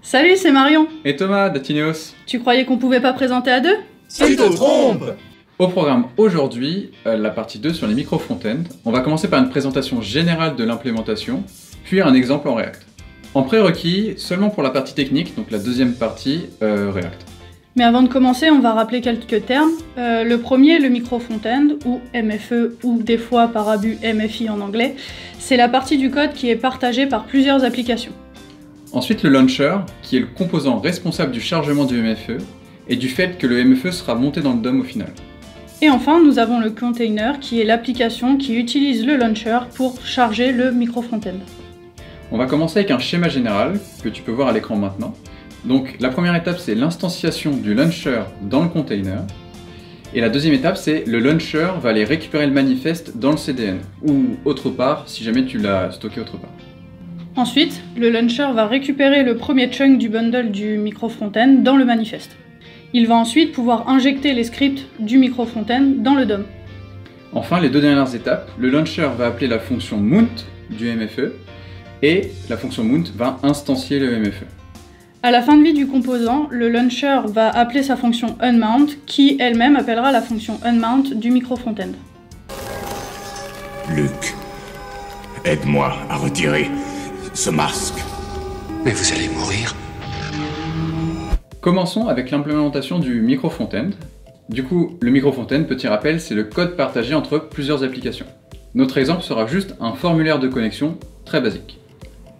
Salut, c'est Marion. Et Thomas, d'Atineos. Tu croyais qu'on pouvait pas présenter à deux? Tu te trompes! Au programme aujourd'hui, la partie 2 sur les micro-frontends. On va commencer par une présentation générale de l'implémentation, puis un exemple en React. En prérequis, seulement pour la partie technique, donc la deuxième partie, React. Mais avant de commencer, on va rappeler quelques termes. Le premier, le micro-frontend, ou MFE, ou des fois par abus MFI en anglais, c'est la partie du code qui est partagée par plusieurs applications. Ensuite, le launcher, qui est le composant responsable du chargement du MFE, et du fait que le MFE sera monté dans le DOM au final. Et enfin, nous avons le container, qui est l'application qui utilise le launcher pour charger le micro-frontend. On va commencer avec un schéma général, que tu peux voir à l'écran maintenant. Donc la première étape, c'est l'instanciation du launcher dans le container. Et la deuxième étape, c'est le launcher va aller récupérer le manifeste dans le CDN, ou autre part, si jamais tu l'as stocké autre part. Ensuite, le launcher va récupérer le premier chunk du bundle du micro-frontend dans le manifeste. Il va ensuite pouvoir injecter les scripts du micro-frontend dans le DOM. Enfin, les deux dernières étapes, le launcher va appeler la fonction mount du MFE, et la fonction mount va instancier le MFE. À la fin de vie du composant, le launcher va appeler sa fonction unmount, qui elle-même appellera la fonction unmount du micro-frontend. Luc, aide-moi à retirer ce masque. Mais vous allez mourir. Commençons avec l'implémentation du micro-frontend. Du coup, le micro-frontend, petit rappel, c'est le code partagé entre plusieurs applications. Notre exemple sera juste un formulaire de connexion très basique.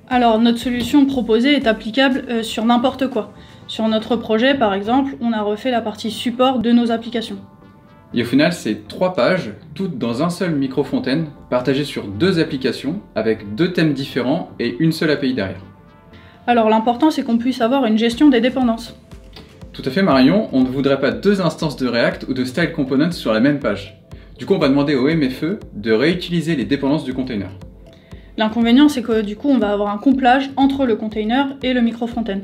Alors, notre solution proposée est applicable sur n'importe quoi. Sur notre projet, par exemple, on a refait la partie support de nos applications. Et au final, c'est 3 pages, toutes dans un seul micro-frontend, partagées sur 2 applications, avec 2 thèmes différents et une seule API derrière. Alors, l'important, c'est qu'on puisse avoir une gestion des dépendances. Tout à fait, Marion, on ne voudrait pas 2 instances de React ou de Style Components sur la même page. Du coup, on va demander au MFE de réutiliser les dépendances du container. L'inconvénient, c'est que du coup, on va avoir un couplage entre le container et le micro-frontend.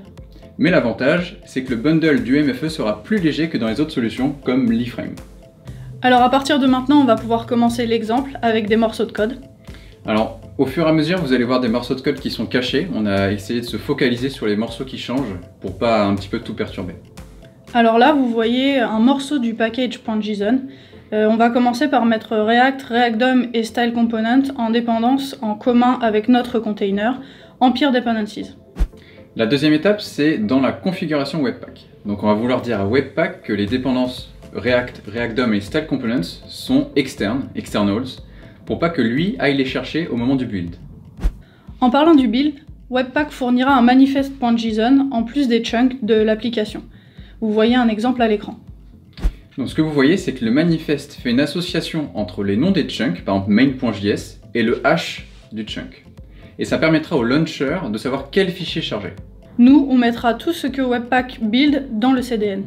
Mais l'avantage, c'est que le bundle du MFE sera plus léger que dans les autres solutions, comme l'iframe. Alors à partir de maintenant, on va pouvoir commencer l'exemple avec des morceaux de code. Alors, au fur et à mesure, vous allez voir des morceaux de code qui sont cachés. On a essayé de se focaliser sur les morceaux qui changent, pour pas un petit peu tout perturber. Alors là, vous voyez un morceau du package.json. On va commencer par mettre React, React-DOM et Style Component en dépendance en commun avec notre container, Empire Dependencies. La deuxième étape, c'est dans la configuration Webpack. Donc on va vouloir dire à Webpack que les dépendances React, React-DOM et Style Components sont externes, externals, pour pas que lui aille les chercher au moment du build. En parlant du build, Webpack fournira un manifest.json en plus des chunks de l'application. Vous voyez un exemple à l'écran. Donc ce que vous voyez, c'est que le manifeste fait une association entre les noms des chunks, par exemple main.js, et le hash du chunk. Et ça permettra au launcher de savoir quel fichier charger. Nous, on mettra tout ce que Webpack build dans le CDN.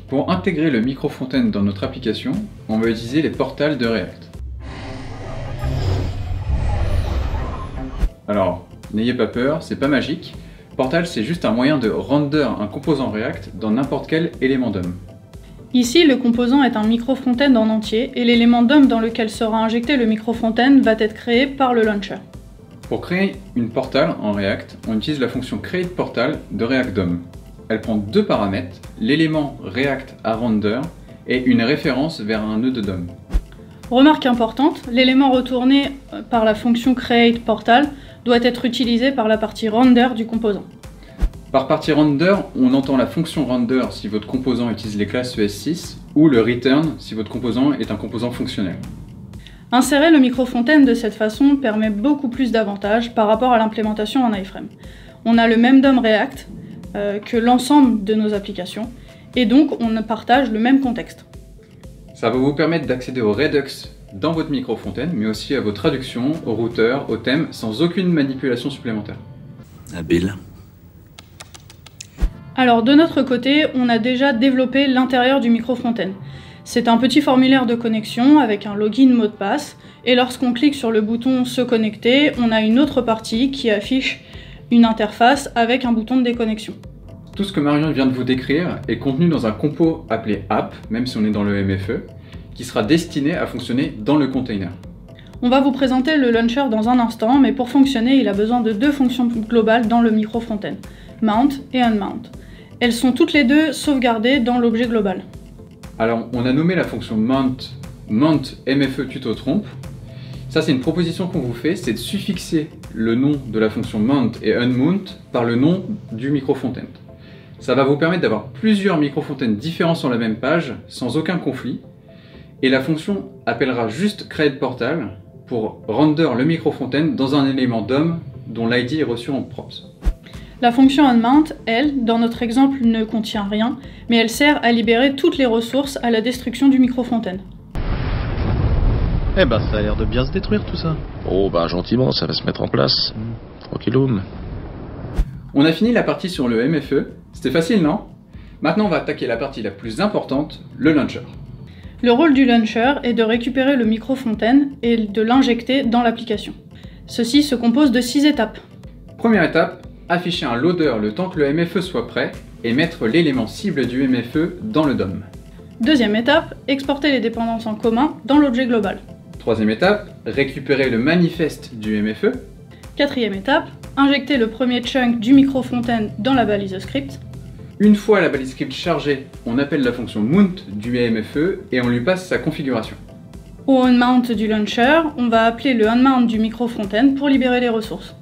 Pour intégrer le micro-frontend dans notre application, on va utiliser les portals de React. Alors, n'ayez pas peur, c'est pas magique. Portal, c'est juste un moyen de render un composant React dans n'importe quel élément DOM. Ici, le composant est un micro-frontend en entier et l'élément DOM dans lequel sera injecté le micro-frontend va être créé par le launcher. Pour créer une portal en React, on utilise la fonction createPortal de React DOM. Elle prend 2 paramètres, l'élément React à render et une référence vers un nœud de DOM. Remarque importante, l'élément retourné par la fonction createPortal doit être utilisé par la partie render du composant. Par partie render, on entend la fonction render si votre composant utilise les classes ES6 ou le return si votre composant est un composant fonctionnel. Insérer le micro-frontend de cette façon permet beaucoup plus d'avantages par rapport à l'implémentation en iframe. On a le même DOM React que l'ensemble de nos applications et donc on partage le même contexte. Ça va vous permettre d'accéder au Redux dans votre micro-frontend, mais aussi à vos traductions, aux routeurs, aux thèmes, sans aucune manipulation supplémentaire. Habile. Alors de notre côté, on a déjà développé l'intérieur du micro-frontend. C'est un petit formulaire de connexion avec un login mot de passe, et lorsqu'on clique sur le bouton se connecter, on a une autre partie qui affiche une interface avec un bouton de déconnexion. Tout ce que Marion vient de vous décrire est contenu dans un compo appelé app, même si on est dans le MFE, qui sera destiné à fonctionner dans le container. On va vous présenter le launcher dans un instant, mais pour fonctionner, il a besoin de 2 fonctions globales dans le micro-frontend. mount et unmount. Elles sont toutes les deux sauvegardées dans l'objet global. Alors, on a nommé la fonction mount mfe tuto trompe. Ça, c'est une proposition qu'on vous fait, c'est de suffixer le nom de la fonction mount et unmount par le nom du microfontaine. Ça va vous permettre d'avoir plusieurs microfontaines différents sur la même page, sans aucun conflit. Et la fonction appellera juste createPortal pour render le microfontaine dans un élément DOM dont l'ID est reçu en props. La fonction unmount, elle, dans notre exemple, ne contient rien, mais elle sert à libérer toutes les ressources à la destruction du microfontaine. Eh ben, ça a l'air de bien se détruire tout ça. Oh bah gentiment, ça va se mettre en place. Tranquilloum. On a fini la partie sur le MFE, c'était facile non? Maintenant on va attaquer la partie la plus importante, le launcher. Le rôle du launcher est de récupérer le microfontaine et de l'injecter dans l'application. Ceci se compose de 6 étapes. Première étape, afficher un loader le temps que le MFE soit prêt et mettre l'élément cible du MFE dans le DOM. Deuxième étape, exporter les dépendances en commun dans l'objet global. Troisième étape, récupérer le manifeste du MFE. Quatrième étape, injecter le premier chunk du microfontaine dans la balise script. Une fois la balise script chargée, on appelle la fonction mount du MFE et on lui passe sa configuration. Au unmount du launcher, on va appeler le unmount du microfontaine pour libérer les ressources.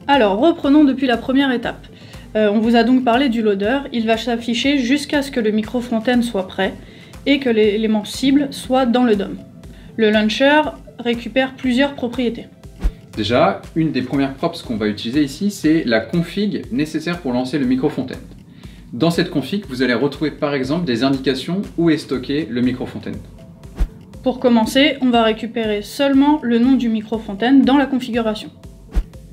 Alors, reprenons depuis la première étape. On vous a donc parlé du loader, il va s'afficher jusqu'à ce que le microfontaine soit prêt et que l'élément cible soit dans le DOM. Le launcher récupère plusieurs propriétés. Déjà, une des premières props qu'on va utiliser ici, c'est la config nécessaire pour lancer le microfontaine. Dans cette config, vous allez retrouver par exemple des indications où est stocké le microfontaine. Pour commencer, on va récupérer seulement le nom du microfontaine dans la configuration.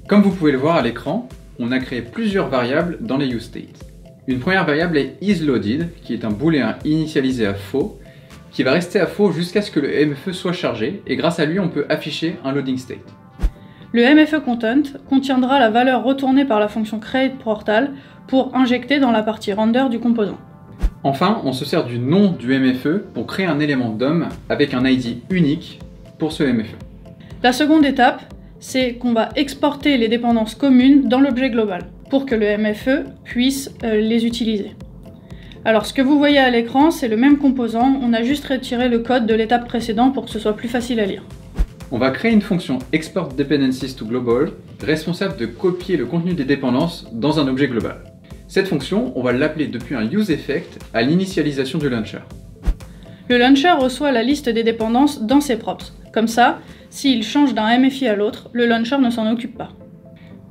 Comme vous pouvez le voir à l'écran, on a créé plusieurs variables dans les useState. Une première variable est isLoaded, qui est un booléen initialisé à faux, qui va rester à faux jusqu'à ce que le MFE soit chargé, et grâce à lui on peut afficher un loading state. Le MFE content contiendra la valeur retournée par la fonction createPortal pour injecter dans la partie render du composant. Enfin, on se sert du nom du MFE pour créer un élément DOM avec un ID unique pour ce MFE. La seconde étape, c'est qu'on va exporter les dépendances communes dans l'objet global pour que le MFE puisse les utiliser. Alors ce que vous voyez à l'écran, c'est le même composant, on a juste retiré le code de l'étape précédente pour que ce soit plus facile à lire. On va créer une fonction export dependencies to global responsable de copier le contenu des dépendances dans un objet global. Cette fonction, on va l'appeler depuis un useEffect à l'initialisation du launcher. Le launcher reçoit la liste des dépendances dans ses props. Comme ça, s'il change d'un MFI à l'autre, le launcher ne s'en occupe pas.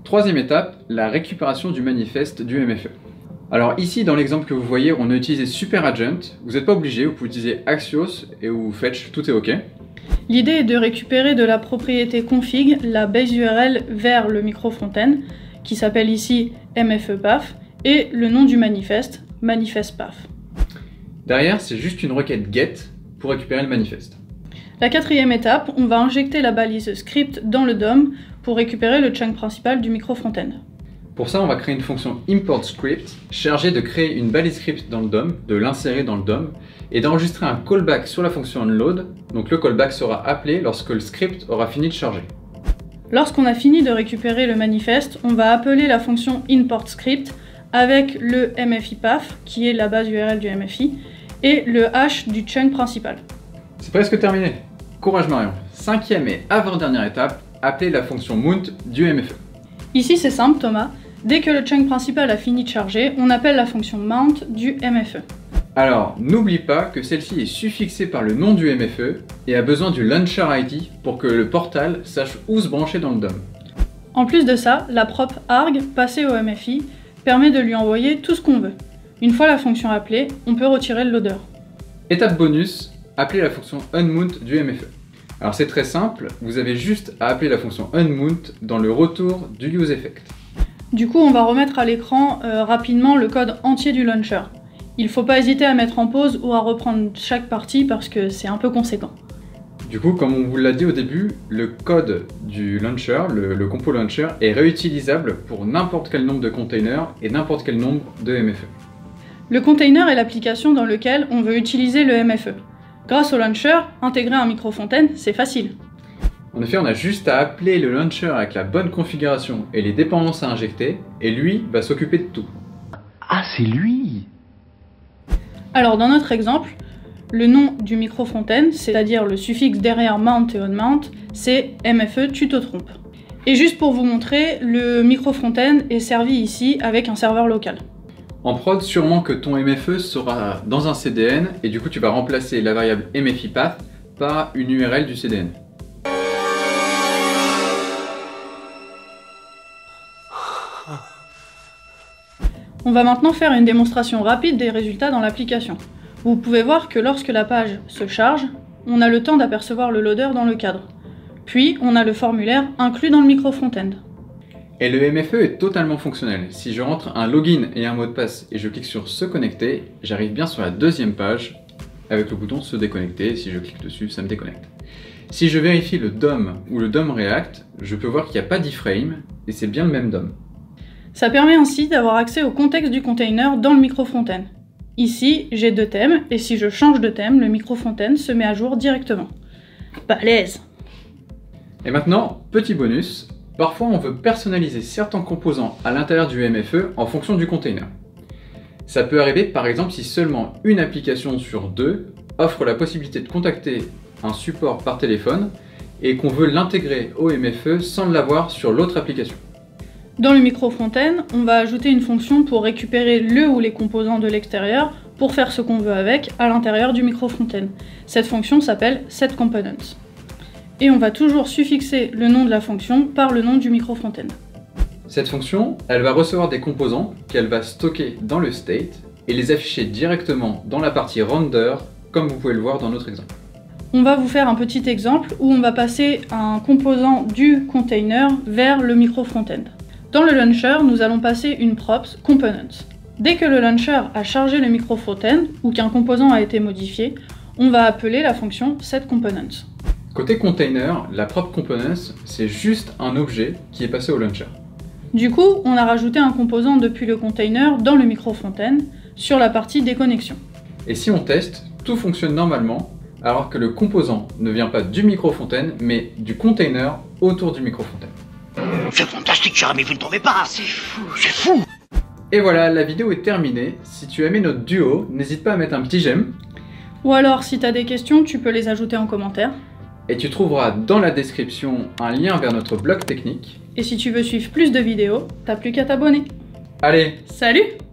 Troisième étape, la récupération du manifeste du MFE. Alors ici, dans l'exemple que vous voyez, on a utilisé SuperAgent. Vous n'êtes pas obligé, vous pouvez utiliser Axios et ou Fetch, tout est OK. L'idée est de récupérer de la propriété config la base URL vers le microfontaine, qui s'appelle ici mfepath, et le nom du manifeste, manifestpath. Derrière, c'est juste une requête get pour récupérer le manifeste. La quatrième étape, on va injecter la balise script dans le DOM pour récupérer le chunk principal du microfontaine. Pour ça, on va créer une fonction importScript chargée de créer une balise script dans le DOM, de l'insérer dans le DOM, et d'enregistrer un callback sur la fonction onload. Donc le callback sera appelé lorsque le script aura fini de charger. Lorsqu'on a fini de récupérer le manifeste, on va appeler la fonction importScript avec le mfipath, qui est la base URL du MFI, et le hash du chunk principal. C'est presque terminé. Courage Marion. Cinquième et avant-dernière étape, appeler la fonction mount du MFE. Ici c'est simple Thomas, dès que le chunk principal a fini de charger, on appelle la fonction mount du MFE. Alors, n'oublie pas que celle-ci est suffixée par le nom du MFE et a besoin du launcher ID pour que le portal sache où se brancher dans le DOM. En plus de ça, la prop arg passée au MFI permet de lui envoyer tout ce qu'on veut. Une fois la fonction appelée, on peut retirer le loader. Étape bonus, appeler la fonction unmount du MFE. Alors c'est très simple, vous avez juste à appeler la fonction unmount dans le retour du useEffect. Du coup, on va remettre à l'écran rapidement le code entier du launcher. Il ne faut pas hésiter à mettre en pause ou à reprendre chaque partie parce que c'est un peu conséquent. Du coup, comme on vous l'a dit au début, le code du launcher, le compo launcher, est réutilisable pour n'importe quel nombre de containers et n'importe quel nombre de MFE. Le container est l'application dans laquelle on veut utiliser le MFE. Grâce au launcher, intégrer un microfontaine, c'est facile. En effet, on a juste à appeler le launcher avec la bonne configuration et les dépendances à injecter, et lui va s'occuper de tout. c'est lui. Alors dans notre exemple, le nom du micro-fontaine, c'est-à-dire le suffixe derrière mount et on-mount, c'est MFE tutotrompe. Et juste pour vous montrer, le micro-fontaine est servi ici avec un serveur local. En prod, sûrement que ton MFE sera dans un CDN et du coup tu vas remplacer la variable MFIPath par une URL du CDN. On va maintenant faire une démonstration rapide des résultats dans l'application. Vous pouvez voir que lorsque la page se charge, on a le temps d'apercevoir le loader dans le cadre. Puis, on a le formulaire inclus dans le micro-front-end. Et le MFE est totalement fonctionnel. Si je rentre un login et un mot de passe et je clique sur se connecter, j'arrive bien sur la deuxième page avec le bouton se déconnecter. Et si je clique dessus, ça me déconnecte. Si je vérifie le DOM ou le DOM React, je peux voir qu'il n'y a pas d'iframe et c'est bien le même DOM. Ça permet ainsi d'avoir accès au contexte du container dans le micro-front-end. Ici, j'ai deux thèmes, et si je change de thème, le micro-front-end se met à jour directement. Balèze! Et maintenant, petit bonus, parfois on veut personnaliser certains composants à l'intérieur du MFE en fonction du container. Ça peut arriver par exemple si seulement une application sur deux offre la possibilité de contacter un support par téléphone et qu'on veut l'intégrer au MFE sans l'avoir sur l'autre application. Dans le micro-front-end, on va ajouter une fonction pour récupérer le ou les composants de l'extérieur pour faire ce qu'on veut avec à l'intérieur du micro-front-end. Cette fonction s'appelle setComponents. Et on va toujours suffixer le nom de la fonction par le nom du micro-front-end. Cette fonction, elle va recevoir des composants qu'elle va stocker dans le state et les afficher directement dans la partie render, comme vous pouvez le voir dans notre exemple. On va vous faire un petit exemple où on va passer un composant du container vers le micro-front-end. Dans le launcher, nous allons passer une props component. Dès que le launcher a chargé le micro-front-end ou qu'un composant a été modifié, on va appeler la fonction setComponents. Côté container, la prop components, c'est juste un objet qui est passé au launcher. Du coup, on a rajouté un composant depuis le container dans le micro-front-end sur la partie déconnexion. Et si on teste, tout fonctionne normalement, alors que le composant ne vient pas du micro-front-end, mais du container autour du micro-front-end. C'est fantastique, cher ami, vous ne trouvez pas? C'est fou, c'est fou! Et voilà, la vidéo est terminée. Si tu as aimé notre duo, n'hésite pas à mettre un petit j'aime. Ou alors, si tu as des questions, tu peux les ajouter en commentaire. Et tu trouveras dans la description un lien vers notre blog technique. Et si tu veux suivre plus de vidéos, t'as plus qu'à t'abonner. Allez, Salut!